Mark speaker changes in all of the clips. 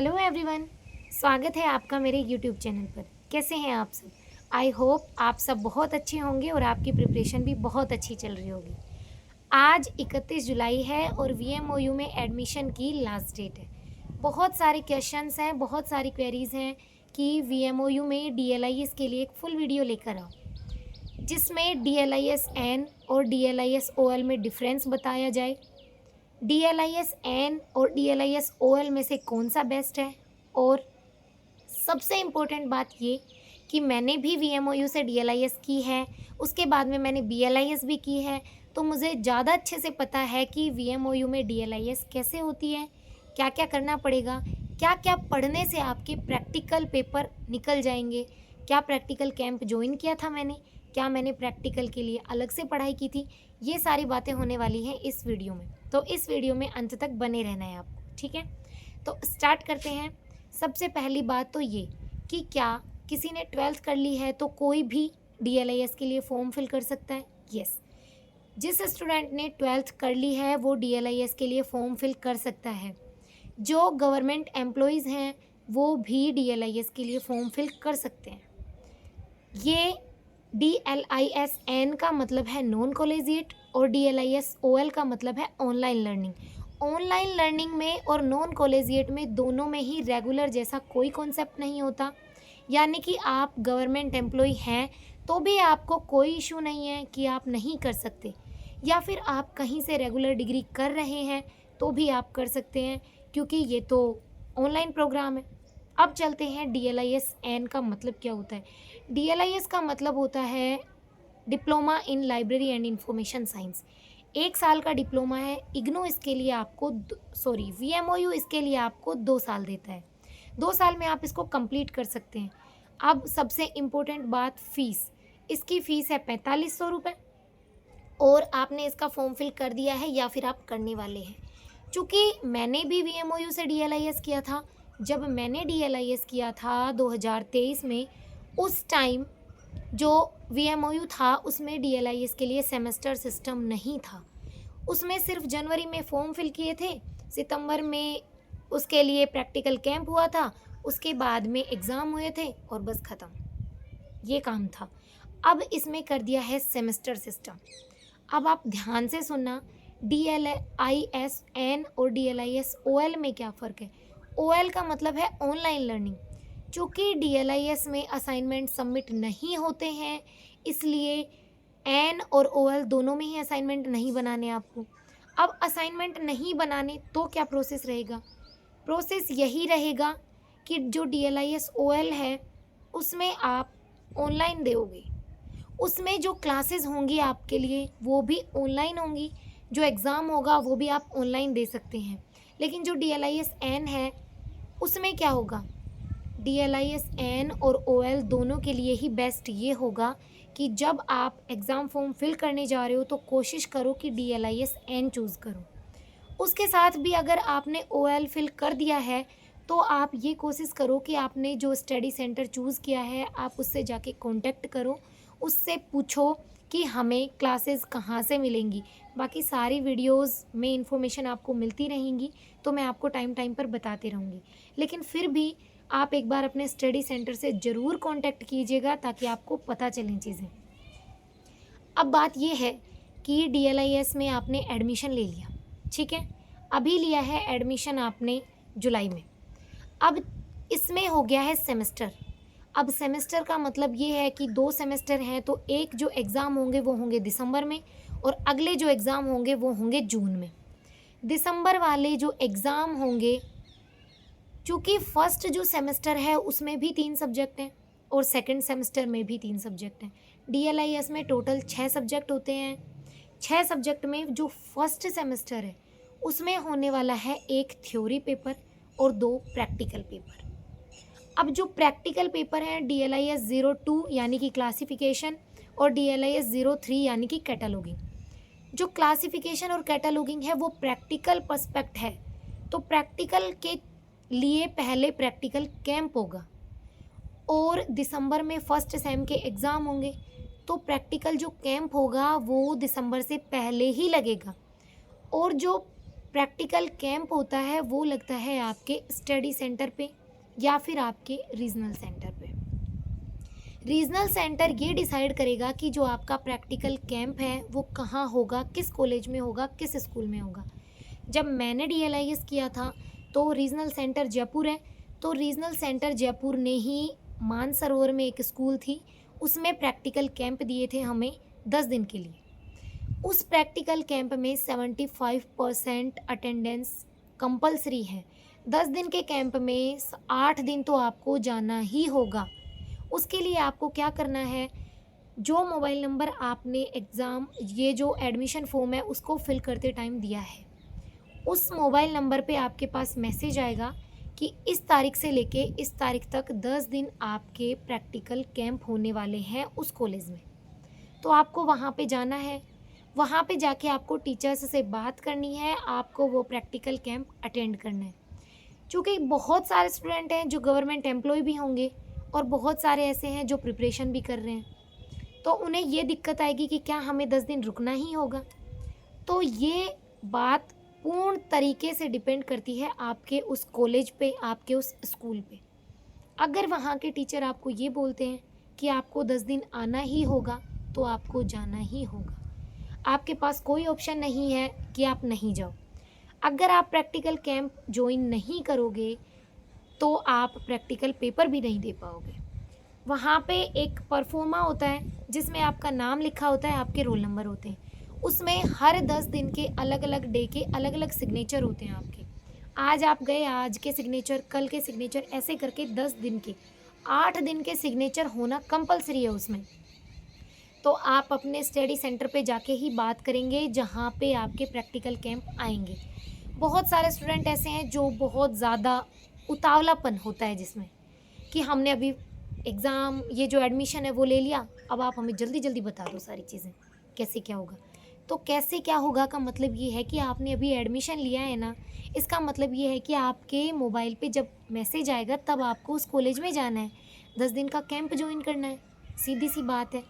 Speaker 1: Hello everyone. स्वागत है आपका मेरे यूट्यूब चैनल पर। कैसे हैं आप सब? आई होप आप सब बहुत अच्छे होंगे और आपकी प्रिपरेशन भी बहुत अच्छी चल रही होगी। आज 31 जुलाई है और वीएमओयू में एडमिशन की लास्ट डेट है। बहुत सारे क्वेश्चंस हैं, बहुत सारी क्वेरीज हैं कि वीएमओयू में डीएलआईएस के लिए एक फुल वीडियो लेकर आओ, जिसमें डीएलआईएस एन और डीएलआईएस ओएल में डिफरेंस बताया जाए। डीएलआईएस एन और डीएलआईएस ओएल में से कौन सा बेस्ट है, और सबसे इम्पोर्टेंट बात ये कि मैंने भी वीएमओयू से डीएलआईएस की है, उसके बाद में मैंने बीएलआईएस भी की है, तो मुझे ज़्यादा अच्छे से पता है कि वीएमओयू में डीएलआईएस कैसे होती है, क्या क्या करना पड़ेगा, क्या क्या पढ़ने से आपके प्रैक्टिकल पेपर निकल जाएंगे, क्या प्रैक्टिकल कैंप ज्वाइन किया था मैंने, क्या मैंने प्रैक्टिकल के लिए अलग से पढ़ाई की थी। ये सारी बातें होने वाली हैं इस वीडियो में, तो इस वीडियो में अंत तक बने रहना है आपको, ठीक है। तो स्टार्ट करते हैं। सबसे पहली बात तो ये कि क्या किसी ने 12th कर ली है तो कोई भी डीएलआईएस के लिए फॉर्म फिल कर सकता है? यस, जिस स्टूडेंट ने 12th कर ली है वो डीएलआईएस के लिए फॉर्म फिल कर सकता है। जो गवर्नमेंट एम्प्लॉयज़ हैं वो भी डीएलआईएस के लिए फॉर्म फिल कर सकते हैं। ये डीएलआईएस एन का मतलब है नॉन कॉलेजिएट और डीएलआईएस ओएल का मतलब है ऑनलाइन लर्निंग। ऑनलाइन लर्निंग में और नॉन कॉलेजिएट में दोनों में ही रेगुलर जैसा कोई कॉन्सेप्ट नहीं होता, यानी कि आप गवर्नमेंट एम्प्लॉय हैं तो भी आपको कोई इशू नहीं है कि आप नहीं कर सकते, या फिर आप कहीं से रेगुलर डिग्री कर रहे हैं तो भी आप कर सकते हैं, क्योंकि ये तो ऑनलाइन प्रोग्राम है। अब चलते हैं डीएलआईएस एन का मतलब क्या होता है। डीएलआईएस का मतलब होता है diploma in library and information science. 1 साल का डिप्लोमा है। इग्नू इसके लिए आपको वीएमओयू इसके लिए आपको 2 साल देता है। 2 साल में आप इसको कंप्लीट कर सकते हैं। अब सबसे इम्पोर्टेंट बात, फीस। इसकी फ़ीस है 4500 रुपये, और आपने इसका फॉर्म फिल कर दिया है या फिर आप करने वाले हैं। चूँकि मैंने भी वीएमओयू से डीएलआईएस किया था। जब मैंने डीएलआईएस किया था 2023 में, उस टाइम जो वीएमओयू था उसमें डीएलआईएस के लिए सेमेस्टर सिस्टम नहीं था। उसमें सिर्फ जनवरी में फॉर्म फिल किए थे, सितंबर में उसके लिए प्रैक्टिकल कैंप हुआ था, उसके बाद में एग्ज़ाम हुए थे और बस ख़त्म, ये काम था। अब इसमें कर दिया है सेमेस्टर सिस्टम। अब आप ध्यान से सुनना, डीएलआईएस एन और डीएलआईएस ओएल में क्या फ़र्क है। ओएल का मतलब है ऑनलाइन लर्निंग। चूँकि डीएलआईएस में असाइनमेंट सबमिट नहीं होते हैं, इसलिए एन और ओएल दोनों में ही असाइनमेंट नहीं बनाने आपको। अब असाइनमेंट नहीं बनाने तो क्या प्रोसेस रहेगा? प्रोसेस यही रहेगा कि जो डीएलआईएस ओएल है उसमें आप ऑनलाइन दोगे, उसमें जो क्लासेस होंगी आपके लिए वो भी ऑनलाइन होंगी, जो एग्ज़ाम होगा वो भी आप ऑनलाइन दे सकते हैं। लेकिन जो डीएलआईएस एन है उसमें क्या होगा, डीएलआईएस एन और ओएल दोनों के लिए ही बेस्ट ये होगा कि जब आप एग्ज़ाम फॉर्म फिल करने जा रहे हो तो कोशिश करो कि डीएलआईएस एन चूज़ करो। उसके साथ भी अगर आपने ओएल फिल कर दिया है तो आप ये कोशिश करो कि आपने जो स्टडी सेंटर चूज़ किया है आप उससे जाके कांटेक्ट करो, उससे पूछो कि हमें क्लासेस कहाँ से मिलेंगी। बाकी सारी वीडियोस में इंफॉर्मेशन आपको मिलती रहेंगी, तो मैं आपको टाइम टाइम पर बताते रहूँगी। लेकिन फिर भी आप एक बार अपने स्टडी सेंटर से ज़रूर कांटेक्ट कीजिएगा ताकि आपको पता चलें चीज़ें। अब बात ये है कि डीएलआईएस में आपने एडमिशन ले लिया, ठीक है, अभी लिया है एडमिशन आपने जुलाई में। अब इसमें हो गया है सेमेस्टर। अब सेमेस्टर का मतलब ये है कि 2 सेमेस्टर हैं, तो एक जो एग्ज़ाम होंगे वो होंगे दिसंबर में और अगले जो एग्ज़ाम होंगे वो होंगे जून में। दिसंबर वाले जो एग्ज़ाम होंगे, चूँकि फर्स्ट जो सेमेस्टर है उसमें भी 3 सब्जेक्ट हैं और सेकंड सेमेस्टर में भी 3 सब्जेक्ट हैं। डीएलआईएस में टोटल 6 सब्जेक्ट होते हैं। 6 सब्जेक्ट में जो फर्स्ट सेमेस्टर है उसमें होने वाला है 1 थ्योरी पेपर और 2 प्रैक्टिकल पेपर। अब जो प्रैक्टिकल पेपर हैं डीएलआईएस 02 यानी कि क्लासिफिकेशन और डीएलआईएस 03 यानी कि कैटलॉगिंग। जो क्लासिफिकेशन और कैटलॉगिंग है वो प्रैक्टिकल पर्सपेक्ट है, तो प्रैक्टिकल के लिए पहले प्रैक्टिकल कैंप होगा और दिसंबर में फर्स्ट सेम के एग्ज़ाम होंगे, तो प्रैक्टिकल जो कैंप होगा वो दिसंबर से पहले ही लगेगा। और जो प्रैक्टिकल कैंप होता है वो लगता है आपके स्टडी सेंटर पे या फिर आपके रीजनल सेंटर पे। रीजनल सेंटर ये डिसाइड करेगा कि जो आपका प्रैक्टिकल कैंप है वो कहाँ होगा, किस कॉलेज में होगा, किस स्कूल में होगा। जब मैंने DLIS किया था तो रीजनल सेंटर जयपुर है, तो रीजनल सेंटर जयपुर ने ही मानसरोवर में एक स्कूल थी, उसमें प्रैक्टिकल कैंप दिए थे हमें 10 दिन के लिए। उस प्रैक्टिकल कैंप में 75% अटेंडेंस कंपलसरी है। 10 दिन के कैंप में 8 दिन तो आपको जाना ही होगा। उसके लिए आपको क्या करना है, जो मोबाइल नंबर आपने एग्ज़ाम ये जो एडमिशन फॉर्म है उसको फिल करते टाइम दिया है, उस मोबाइल नंबर पे आपके पास मैसेज आएगा कि इस तारीख से लेके इस तारीख तक 10 दिन आपके प्रैक्टिकल कैंप होने वाले हैं उस कॉलेज में। तो आपको वहाँ पे जाना है, वहाँ पे जाके आपको टीचर्स से बात करनी है, आपको वो प्रैक्टिकल कैंप अटेंड करना है। क्योंकि बहुत सारे स्टूडेंट हैं जो गवर्नमेंट एम्प्लॉय भी होंगे और बहुत सारे ऐसे हैं जो प्रिपरेशन भी कर रहे हैं, तो उन्हें ये दिक्कत आएगी कि क्या हमें 10 दिन रुकना ही होगा। तो ये बात पूर्ण तरीके से डिपेंड करती है आपके उस कॉलेज पे, आपके उस स्कूल पे। अगर वहाँ के टीचर आपको ये बोलते हैं कि आपको 10 दिन आना ही होगा तो आपको जाना ही होगा, आपके पास कोई ऑप्शन नहीं है कि आप नहीं जाओ। अगर आप प्रैक्टिकल कैंप ज्वाइन नहीं करोगे तो आप प्रैक्टिकल पेपर भी नहीं दे पाओगे। वहाँ पे एक परफॉर्मा होता है जिसमें आपका नाम लिखा होता है, आपके रोल नंबर होते हैं, उसमें हर 10 दिन के अलग अलग डे के अलग अलग सिग्नेचर होते हैं आपके। आज आप गए, आज के सिग्नेचर, कल के सिग्नेचर, ऐसे करके 10 दिन के 8 दिन के सिग्नेचर होना कंपलसरी है उसमें। तो आप अपने स्टडी सेंटर पे जाके ही बात करेंगे जहाँ पे आपके प्रैक्टिकल कैंप आएंगे। बहुत सारे स्टूडेंट ऐसे हैं जो बहुत ज़्यादा उतावलापन होता है जिसमें कि हमने अभी एग्ज़ाम ये जो एडमिशन है वो ले लिया, अब आप हमें जल्दी जल्दी बता दो सारी चीज़ें कैसे क्या होगा। तो कैसे क्या होगा का मतलब ये है कि आपने अभी एडमिशन लिया है ना, इसका मतलब ये है कि आपके मोबाइल पे जब मैसेज आएगा तब आपको उस कॉलेज में जाना है, 10 दिन का कैंप ज्वाइन करना है, सीधी सी बात है।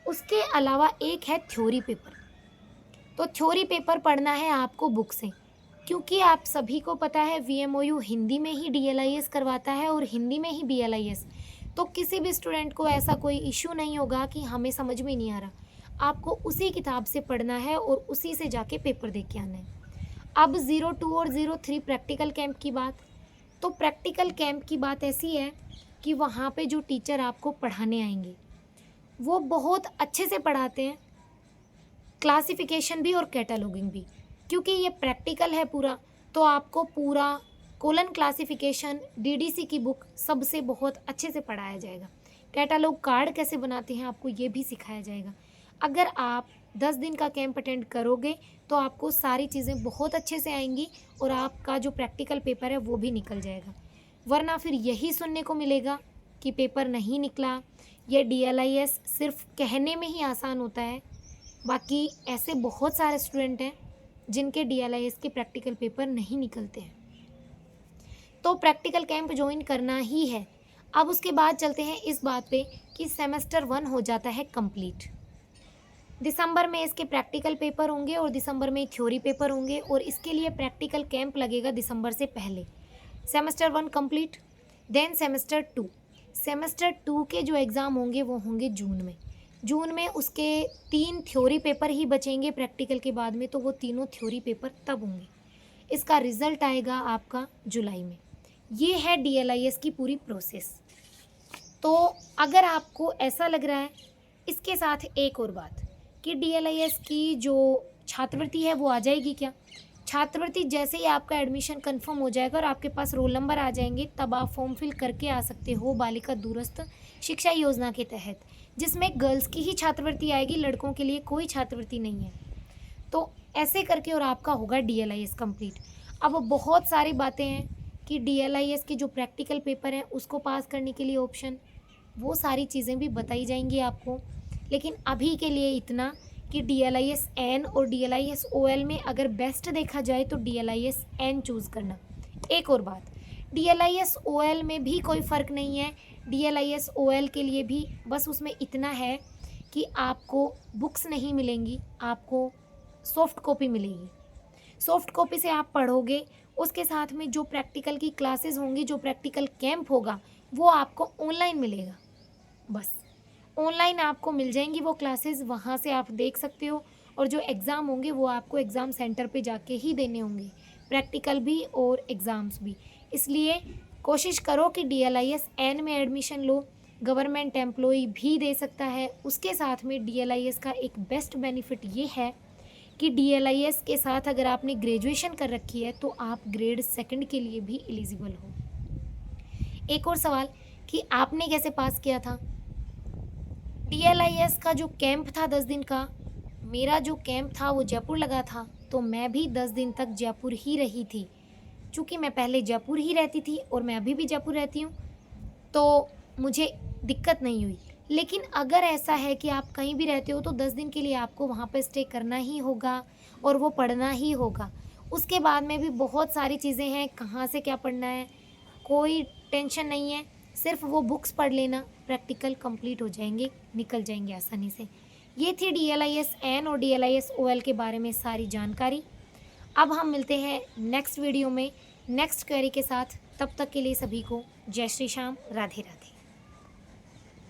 Speaker 1: उसके अलावा एक है थ्योरी पेपर। तो थ्योरी पेपर पढ़ना है आपको बुक से, क्योंकि आप सभी को पता है VMOU हिंदी में ही DLIS करवाता है और हिंदी में ही BLIS। तो किसी भी स्टूडेंट को ऐसा कोई इशू नहीं होगा कि हमें समझ में नहीं आ रहा, आपको उसी किताब से पढ़ना है और उसी से जाके पेपर दे के आना है। अब 02 और 03 प्रैक्टिकल कैंप की बात, तो प्रैक्टिकल कैंप की बात ऐसी है कि वहाँ पे जो टीचर आपको पढ़ाने आएंगे वो बहुत अच्छे से पढ़ाते हैं, क्लासिफिकेशन भी और कैटलॉगिंग भी। क्योंकि ये प्रैक्टिकल है पूरा, तो आपको पूरा कोलन क्लासिफिकेशन, DDC की बुक सबसे बहुत अच्छे से पढ़ाया जाएगा। कैटलॉग कार्ड कैसे बनाते हैं आपको ये भी सिखाया जाएगा। अगर आप 10 दिन का कैंप अटेंड करोगे तो आपको सारी चीज़ें बहुत अच्छे से आएंगी और आपका जो प्रैक्टिकल पेपर है वो भी निकल जाएगा। वरना फिर यही सुनने को मिलेगा कि पेपर नहीं निकला, ये DLIS सिर्फ कहने में ही आसान होता है। बाकी ऐसे बहुत सारे स्टूडेंट हैं जिनके DLIS के प्रैक्टिकल पेपर नहीं निकलते हैं। तो प्रैक्टिकल कैंप ज्वाइन करना ही है। अब उसके बाद चलते हैं इस बात पे कि सेमेस्टर 1 हो जाता है कंप्लीट। दिसंबर में इसके प्रैक्टिकल पेपर होंगे और दिसंबर में थ्योरी पेपर होंगे और इसके लिए प्रैक्टिकल कैंप लगेगा दिसंबर से पहले। Semester 1 complete, then semester 2। Semester 2 के जो एग्ज़ाम होंगे वो होंगे जून में। जून में उसके 3 थ्योरी पेपर ही बचेंगे प्रैक्टिकल के बाद में, तो वो तीनों थ्योरी पेपर तब होंगे। इसका रिज़ल्ट आएगा आपका जुलाई में। ये है DLIS की पूरी प्रोसेस। तो अगर आपको ऐसा लग रहा है, इसके साथ एक और बात कि DLIS की जो छात्रवृत्ति है वो आ जाएगी क्या? छात्रवृत्ति जैसे ही आपका एडमिशन कंफर्म हो जाएगा और आपके पास रोल नंबर आ जाएंगे तब आप फॉर्म फिल करके आ सकते हो बालिका दूरस्थ शिक्षा योजना के तहत, जिसमें गर्ल्स की ही छात्रवृत्ति आएगी, लड़कों के लिए कोई छात्रवृत्ति नहीं है। तो ऐसे करके और आपका होगा DLIS कंप्लीट। अब बहुत सारी बातें हैं कि DLIS के जो प्रैक्टिकल पेपर हैं उसको पास करने के लिए ऑप्शन, वो सारी चीज़ें भी बताई जाएंगी आपको। लेकिन अभी के लिए इतना कि DLIS N और DLIS OL में अगर बेस्ट देखा जाए तो DLIS N चूज़ करना। एक और बात, DLIS OL में भी कोई फ़र्क नहीं है। DLIS OL के लिए भी बस उसमें इतना है कि आपको बुक्स नहीं मिलेंगी, आपको सॉफ्ट कॉपी मिलेगी। सॉफ्ट कॉपी से आप पढ़ोगे, उसके साथ में जो प्रैक्टिकल की क्लासेस होंगी, जो प्रैक्टिकल कैंप होगा, वो आपको ऑनलाइन मिलेगा। बस ऑनलाइन आपको मिल जाएंगी वो क्लासेस, वहाँ से आप देख सकते हो। और जो एग्ज़ाम होंगे वो आपको एग्ज़ाम सेंटर पे जाके ही देने होंगे, प्रैक्टिकल भी और एग्ज़ाम्स भी। इसलिए कोशिश करो कि DLIS एन में एडमिशन लो। गवर्नमेंट एम्प्लॉय भी दे सकता है। उसके साथ में DLIS का एक बेस्ट बेनिफिट ये है कि DLIS के साथ अगर आपने ग्रेजुएशन कर रखी है तो आप ग्रेड 2 के लिए भी एलिजिबल हो। एक और सवाल कि आपने कैसे पास किया था। DLIS का जो कैंप था 10 दिन का, मेरा जो कैंप था वो जयपुर लगा था, तो मैं भी 10 दिन तक जयपुर ही रही थी। चूँकि मैं पहले जयपुर ही रहती थी और मैं अभी भी जयपुर रहती हूँ, तो मुझे दिक्कत नहीं हुई। लेकिन अगर ऐसा है कि आप कहीं भी रहते हो तो 10 दिन के लिए आपको वहाँ पर स्टे करना ही होगा और वो पढ़ना ही होगा। उसके बाद में भी बहुत सारी चीज़ें हैं, कहाँ से क्या पढ़ना है, कोई टेंशन नहीं है। सिर्फ वो बुक्स पढ़ लेना, प्रैक्टिकल कंप्लीट हो जाएंगे, निकल जाएंगे आसानी से। ये थी DLIS एन और DLIS OL के बारे में सारी जानकारी। अब हम मिलते हैं नेक्स्ट वीडियो में नेक्स्ट क्वेरी के साथ। तब तक के लिए सभी को जय श्री श्याम, राधे राधे।